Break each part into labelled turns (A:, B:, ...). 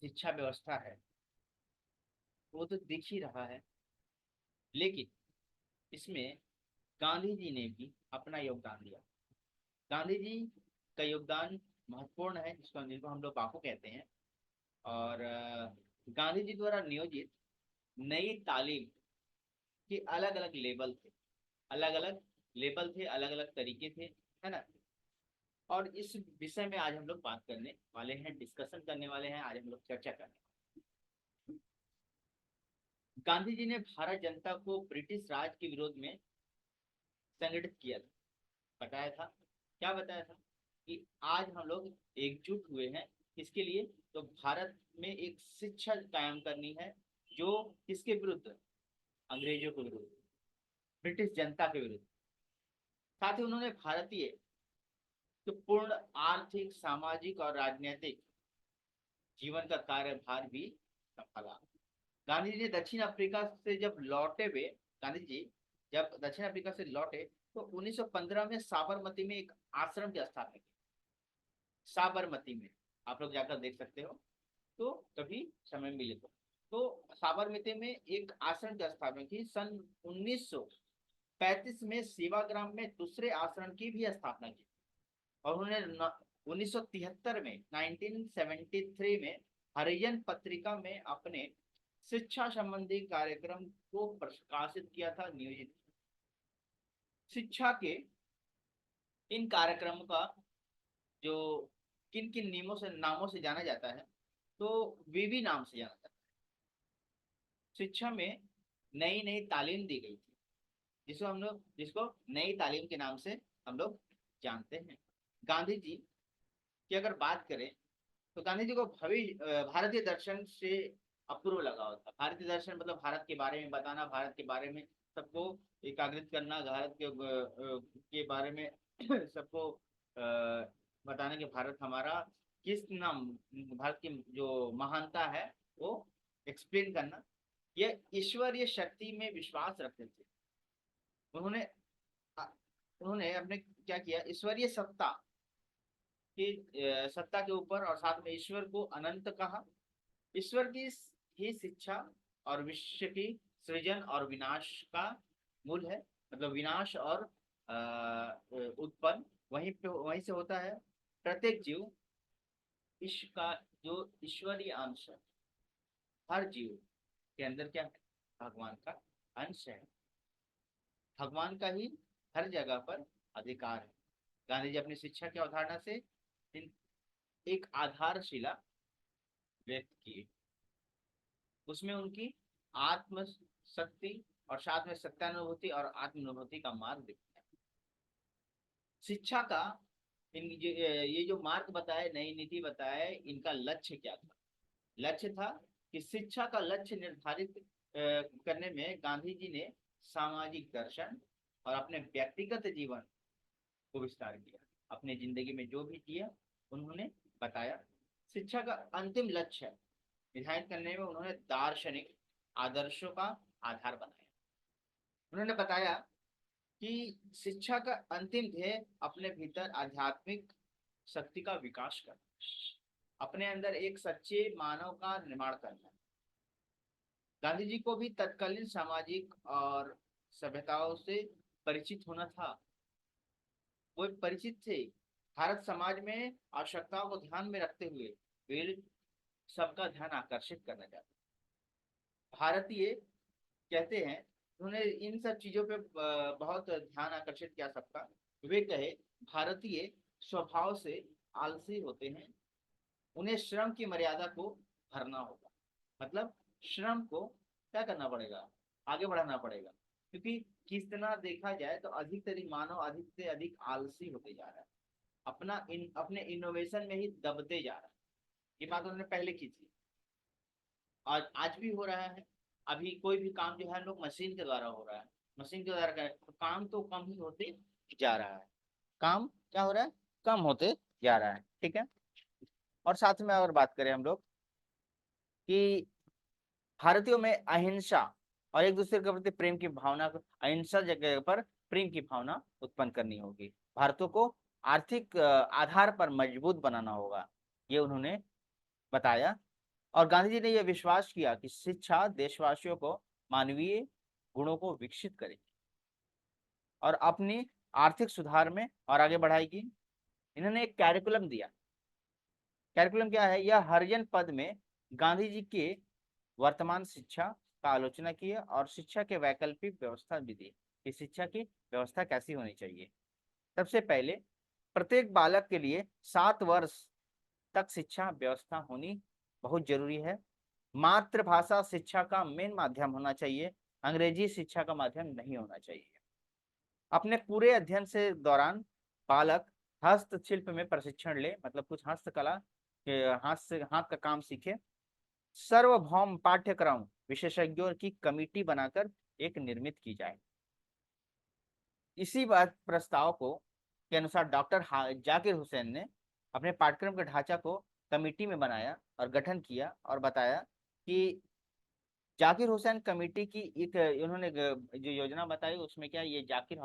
A: शिक्षा व्यवस्था है वो तो दिख ही रहा है, लेकिन इसमें गांधी जी ने भी अपना योगदान दिया। गांधी जी का योगदान महत्वपूर्ण है, जिसको हम लोग बापू कहते हैं। और गांधी जी द्वारा नियोजित नई तालीम के अलग अलग लेवल थे, अलग अलग लेवल थे, अलग अलग तरीके थे, है ना। और इस विषय में आज हम लोग बात करने वाले हैं, डिस्कशन करने वाले हैं, आज हम लोग चर्चा करने। गांधी जी ने भारत जनता को ब्रिटिश राज के विरोध में संगठित किया था, बताया था। क्या बताया था? कि आज हम लोग एकजुट हुए हैं, किसके लिए? तो भारत में एक शिक्षा कायम करनी है, जो किसके विरुद्ध? अंग्रेजों के विरुद्ध, ब्रिटिश जनता के विरुद्ध। साथ ही उन्होंने भारतीय तो पूर्ण आर्थिक, सामाजिक और राजनीतिक जीवन का कार्यभार भी संभाला। गांधी जी ने दक्षिण अफ्रीका से जब लौटे हुए, गांधी जी जब दक्षिण अफ्रीका से लौटे तो 1915 में साबरमती में एक आश्रम की स्थापना की। साबरमती में आप लोग जाकर देख सकते हो, तो कभी समय मिले तो साबरमती में एक आश्रम की स्थापना की। सन 1935 में सेवाग्राम में दूसरे आश्रम की भी स्थापना की। और उन्होंने 1973 में 1973 में हरिजन पत्रिका में अपने शिक्षा संबंधी कार्यक्रम को प्रकाशित किया था, नियोजित। शिक्षा के इन कार्यक्रमों का जो किन किन नियमों से, नामों से जाना जाता है, तो वीवी नाम से जाना जाता है। शिक्षा में नई नई तालीम दी गई थी, जिसको नई तालीम के नाम से हम लोग जानते हैं। गांधी जी की अगर बात करें तो गांधी जी को भारतीय दर्शन से अपूर्व लगाव था। भारतीय दर्शन मतलब भारत के बारे में बताना, भारत के बारे में सबको एकाग्रित करना, भारत के बारे में सबको बताना कि भारत हमारा किस नाम, भारत की जो महानता है वो एक्सप्लेन करना। ये ईश्वरीय शक्ति में विश्वास रखते थे। उन्होंने उन्होंने अपने क्या किया, ईश्वरीय सत्ता की सत्ता के ऊपर, और साथ में ईश्वर को अनंत कहा। ईश्वर की ही शिक्षा और विश्व की सृजन और विनाश का मूल है। मतलब विनाश और उत्पन्न वहीं से होता है। प्रत्येक जीव ईश्वर का जो ईश्वरीय अंश है, हर जीव के अंदर क्या है? भगवान का अंश है। भगवान का ही हर जगह पर अधिकार है। गांधी जी अपनी शिक्षा की अवधारणा से एक आधारशिला व्यक्त की। उसमें उनकी आत्म शक्ति और साथ में सत्यानुभूति और आत्मानुभूति का मार्ग दिखता है। शिक्षा का ये जो मार्ग बताए, नई नीति बताए, इनका लक्ष्य क्या था? लक्ष्य था कि शिक्षा का लक्ष्य निर्धारित करने में गांधी जी ने सामाजिक दर्शन और अपने व्यक्तिगत जीवन को विस्तार किया। अपने जिंदगी में जो भी किया उन्होंने बताया। शिक्षा का अंतिम लक्ष्य निर्धारित करने में उन्होंने दार्शनिक आदर्शों का आधार बनाया। उन्होंने बताया कि शिक्षा का अंतिम ध्येय अपने भीतर आध्यात्मिक शक्ति का विकास करना, अपने अंदर एक सच्चे मानव का निर्माण करना। गांधी जी को भी तत्कालीन सामाजिक और सभ्यताओं से परिचित होना था। वो परिचित थे। भारत समाज में आवश्यकताओं को ध्यान में रखते हुए वे सबका ध्यान आकर्षित करना चाहते। भारतीय कहते हैं, उन्होंने इन सब चीजों पे बहुत ध्यान आकर्षित किया सबका। वे कहे भारतीय स्वभाव से आलसी होते हैं, उन्हें श्रम की मर्यादा को भरना होगा। मतलब श्रम को क्या करना पड़ेगा? आगे बढ़ाना पड़ेगा। क्योंकि कितना देखा जाए तो अधिकतर मानव अधिक से अधिक आलसी होते जा रहा है, अपने इनोवेशन में ही दबते जा रहा है। ये बात उन्होंने पहले की थी और आज भी हो रहा है। अभी कोई भी काम जो है लोग मशीन के द्वारा हो रहा है, मशीन के द्वारा करें तो काम तो कम ही होते जा रहा है। काम क्या हो रहा है? कम होते जा रहा है। ठीक है। और साथ में अगर बात करें हम लोग कि भारतीयों में अहिंसा और एक दूसरे के प्रति प्रेम की भावना, अहिंसा जगह पर प्रेम की भावना उत्पन्न करनी होगी। भारतों को आर्थिक आधार पर मजबूत बनाना होगा, ये उन्होंने बताया। और गांधी जी ने यह विश्वास किया कि शिक्षा देशवासियों को मानवीय गुणों को विकसित करेगी और अपनी आर्थिक सुधार में और आगे बढ़ाएगी। इन्होंने एक कैरिकुलम दिया। कैरिकुलम क्या है? यह हरिजन पद में गांधी जी के वर्तमान शिक्षा का आलोचना की है और शिक्षा के वैकल्पिक व्यवस्था भी दी कि शिक्षा की व्यवस्था कैसी होनी चाहिए। सबसे पहले प्रत्येक बालक के लिए 7 वर्ष तक शिक्षा व्यवस्था होनी बहुत जरूरी है। मातृभाषा शिक्षा का मेन माध्यम होना चाहिए, अंग्रेजी शिक्षा का माध्यम नहीं होना चाहिए। अपने पूरे अध्ययन से दौरान बालक हस्तशिल्प में प्रशिक्षण ले, मतलब कुछ हस्तकला के हाथ से हाथ का काम सीखे। सार्वभौम पाठ्यक्रम विशेषज्ञों की कमेटी बनाकर एक निर्मित की जाए। इसी बात प्रस्ताव को के अनुसार डॉक्टर जाकिर हुसैन ने अपने पाठ्यक्रम के ढांचा को कमेटी में बनाया और गठन किया और बताया कि जाकिर हुसैन कमेटी की एक उन्होंने जो योजना बताई उसमें क्या ये जाकिर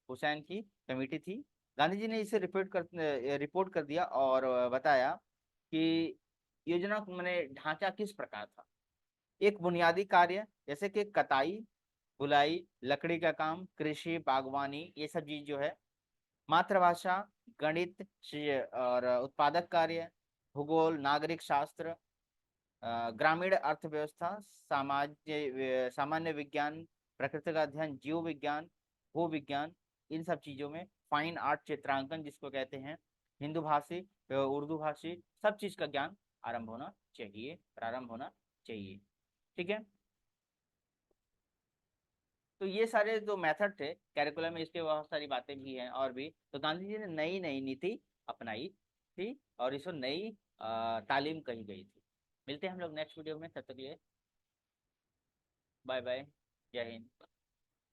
A: हुसैन की कमेटी थी। गांधी जी ने इसे रिपोर्ट कर दिया और बताया कि योजना मैंने ढांचा किस प्रकार था। एक बुनियादी कार्य जैसे कि कताई, बुलाई, लकड़ी का काम, कृषि, बागवानी, ये सब चीज जो है। मातृभाषा, गणित और उत्पादक कार्य, भूगोल, नागरिक शास्त्र, ग्रामीण अर्थव्यवस्था, सामान्य विज्ञान, प्रकृति का अध्ययन, जीव विज्ञान, भू विज्ञान, इन सब चीजों में फाइन आर्ट, चित्रांकन जिसको कहते हैं, हिंदू भाषी, उर्दू भाषी, सब चीज का ज्ञान प्रारंभ होना चाहिए। ठीक है। तो ये सारे जो मेथड थे कैरिकुलम में, इसके बहुत सारी बातें भी हैं और भी। तो गांधी जी ने नई नई नीति अपनाई थी और इसको नई तालीम कही गई थी। मिलते हैं हम लोग नेक्स्ट वीडियो में, तब तक के लिए बाय बाय, जय हिंद।